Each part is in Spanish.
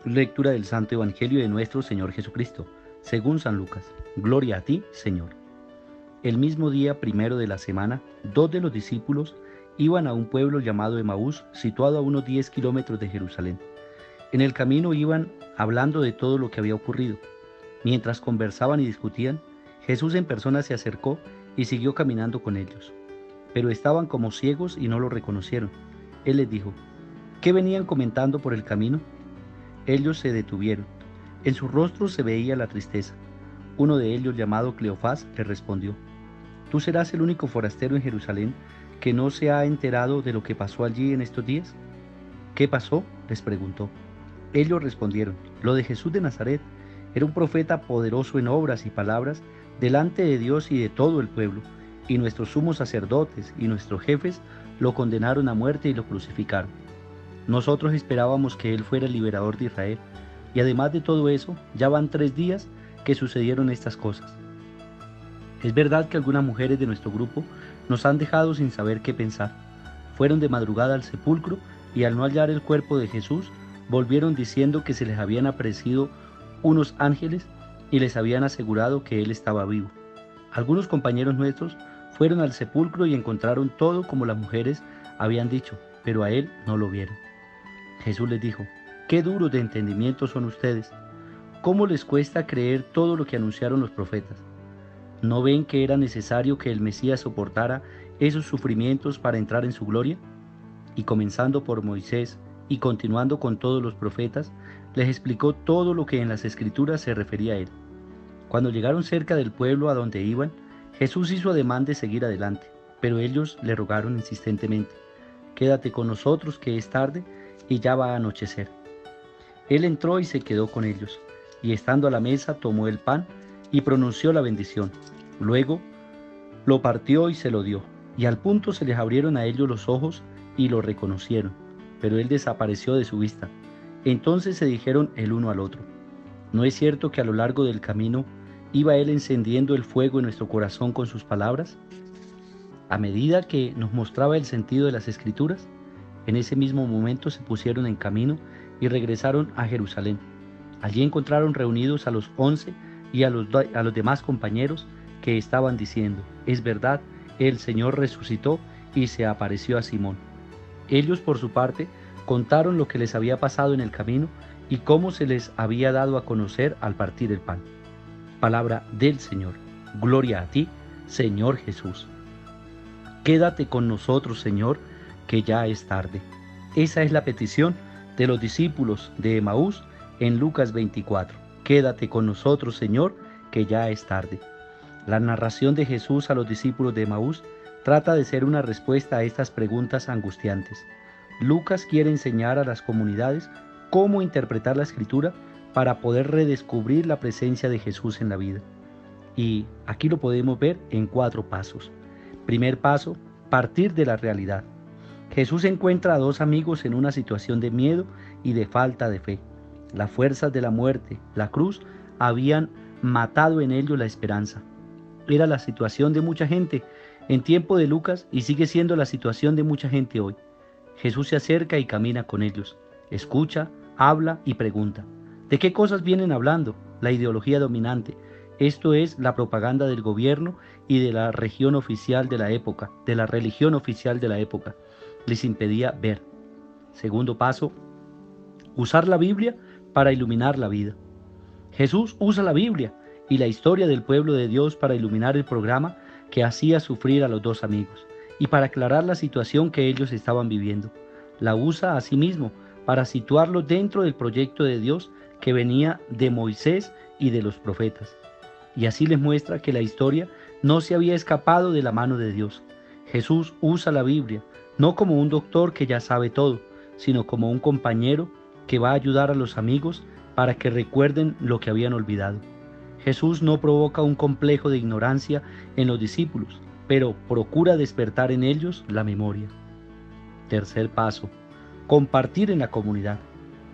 Lectura del Santo Evangelio de nuestro Señor Jesucristo, según San Lucas. Gloria a ti, Señor. El mismo día primero de la semana, 2 de los discípulos iban a un pueblo llamado Emaús, situado a unos 10 kilómetros de Jerusalén. En el camino iban hablando de todo lo que había ocurrido. Mientras conversaban y discutían, Jesús en persona se acercó y siguió caminando con ellos. Pero estaban como ciegos y no lo reconocieron. Él les dijo: ¿qué venían comentando por el camino? Ellos se detuvieron. En sus rostros se veía la tristeza. Uno de ellos, llamado Cleofás, le respondió: ¿tú serás el único forastero en Jerusalén que no se ha enterado de lo que pasó allí en estos días? ¿Qué pasó?, les preguntó. Ellos respondieron: lo de Jesús de Nazaret. Era un profeta poderoso en obras y palabras delante de Dios y de todo el pueblo, y nuestros sumos sacerdotes y nuestros jefes lo condenaron a muerte y lo crucificaron. Nosotros esperábamos que Él fuera el liberador de Israel, y además de todo eso, ya van 3 días que sucedieron estas cosas. Es verdad que algunas mujeres de nuestro grupo nos han dejado sin saber qué pensar. Fueron de madrugada al sepulcro y al no hallar el cuerpo de Jesús, volvieron diciendo que se les habían aparecido unos ángeles y les habían asegurado que Él estaba vivo. Algunos compañeros nuestros fueron al sepulcro y encontraron todo como las mujeres habían dicho, pero a Él no lo vieron. Jesús les dijo: qué duros de entendimiento son ustedes. ¿Cómo les cuesta creer todo lo que anunciaron los profetas? ¿No ven que era necesario que el Mesías soportara esos sufrimientos para entrar en su gloria? Y comenzando por Moisés y continuando con todos los profetas, les explicó todo lo que en las Escrituras se refería a él. Cuando llegaron cerca del pueblo a donde iban, Jesús hizo ademán de seguir adelante, pero ellos le rogaron insistentemente: quédate con nosotros, que es tarde y ya va a anochecer. Él entró y se quedó con ellos, y estando a la mesa tomó el pan y pronunció la bendición. Luego lo partió y se lo dio, y al punto se les abrieron a ellos los ojos y lo reconocieron, pero él desapareció de su vista. Entonces se dijeron el uno al otro: ¿no es cierto que a lo largo del camino iba él encendiendo el fuego en nuestro corazón con sus palabras? A medida que nos mostraba el sentido de las Escrituras, en ese mismo momento se pusieron en camino y regresaron a Jerusalén. Allí encontraron reunidos a los 11 y a los demás compañeros, que estaban diciendo: es verdad, el Señor resucitó y se apareció a Simón. Ellos, por su parte, contaron lo que les había pasado en el camino y cómo se les había dado a conocer al partir el pan. Palabra del Señor. Gloria a ti, Señor Jesús. Quédate con nosotros, Señor, que ya es tarde. Esa es la petición de los discípulos de Emaús en Lucas 24. Quédate con nosotros, Señor, que ya es tarde. La narración de Jesús a los discípulos de Emaús trata de ser una respuesta a estas preguntas angustiantes. Lucas quiere enseñar a las comunidades cómo interpretar la Escritura para poder redescubrir la presencia de Jesús en la vida. Y aquí lo podemos ver en 4 pasos. Primer paso: partir de la realidad. Jesús encuentra a 2 amigos en una situación de miedo y de falta de fe. Las fuerzas de la muerte, la cruz, habían matado en ellos la esperanza. Era la situación de mucha gente en tiempo de Lucas y sigue siendo la situación de mucha gente hoy. Jesús se acerca y camina con ellos. Escucha, habla y pregunta. ¿De qué cosas vienen hablando? La ideología dominante. Esto es la propaganda del gobierno y de la religión oficial de la época, les impedía ver. Segundo paso: usar la Biblia para iluminar la vida. Jesús usa la Biblia y la historia del pueblo de Dios para iluminar el programa que hacía sufrir a los 2 amigos y para aclarar la situación que ellos estaban viviendo. La usa asimismo para situarlos dentro del proyecto de Dios que venía de Moisés y de los profetas. Y así les muestra que la historia no se había escapado de la mano de Dios. Jesús usa la Biblia no como un doctor que ya sabe todo, sino como un compañero que va a ayudar a los amigos para que recuerden lo que habían olvidado. Jesús no provoca un complejo de ignorancia en los discípulos, pero procura despertar en ellos la memoria. Tercer paso: compartir en la comunidad.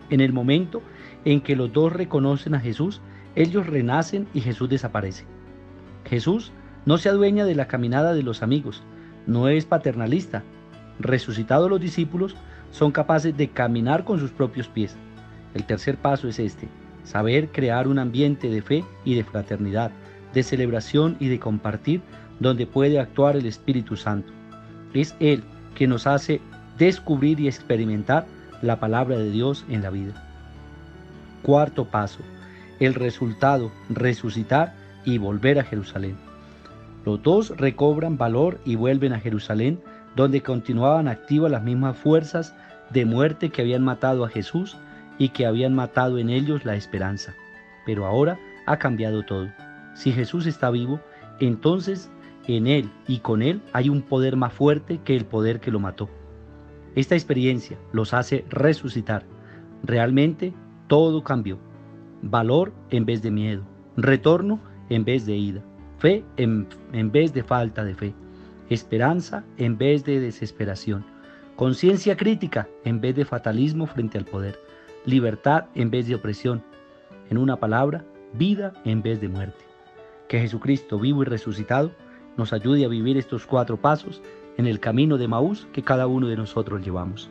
En el momento en que los 2 reconocen a Jesús, ellos renacen y Jesús desaparece. Jesús no se adueña de la caminada de los amigos, no es paternalista. Resucitados los discípulos son capaces de caminar con sus propios pies. El tercer paso es este: saber crear un ambiente de fe y de fraternidad, de celebración y de compartir, donde puede actuar el Espíritu Santo. Es Él que nos hace descubrir y experimentar la palabra de Dios en la vida. Cuarto paso: el resultado, resucitar y volver a Jerusalén. Los dos recobran valor y vuelven a Jerusalén, donde continuaban activas las mismas fuerzas de muerte que habían matado a Jesús y que habían matado en ellos la esperanza. Pero ahora ha cambiado todo. Si Jesús está vivo, entonces en Él y con Él hay un poder más fuerte que el poder que lo mató. Esta experiencia los hace resucitar. Realmente todo cambió. Valor en vez de miedo, retorno en vez de ida, fe en vez de falta de fe, esperanza en vez de desesperación, conciencia crítica en vez de fatalismo frente al poder, libertad en vez de opresión, en una palabra, vida en vez de muerte. Que Jesucristo vivo y resucitado nos ayude a vivir estos 4 pasos en el camino de Emaús que cada uno de nosotros llevamos.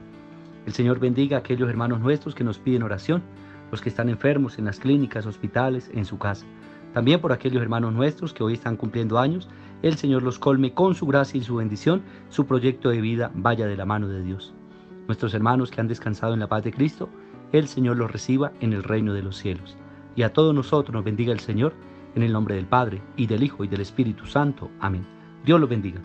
El Señor bendiga a aquellos hermanos nuestros que nos piden oración, los que están enfermos en las clínicas, hospitales, en su casa. También por aquellos hermanos nuestros que hoy están cumpliendo años, el Señor los colme con su gracia y su bendición, su proyecto de vida vaya de la mano de Dios. Nuestros hermanos que han descansado en la paz de Cristo, el Señor los reciba en el reino de los cielos. Y a todos nosotros nos bendiga el Señor, en el nombre del Padre, y del Hijo, y del Espíritu Santo. Amén. Dios los bendiga.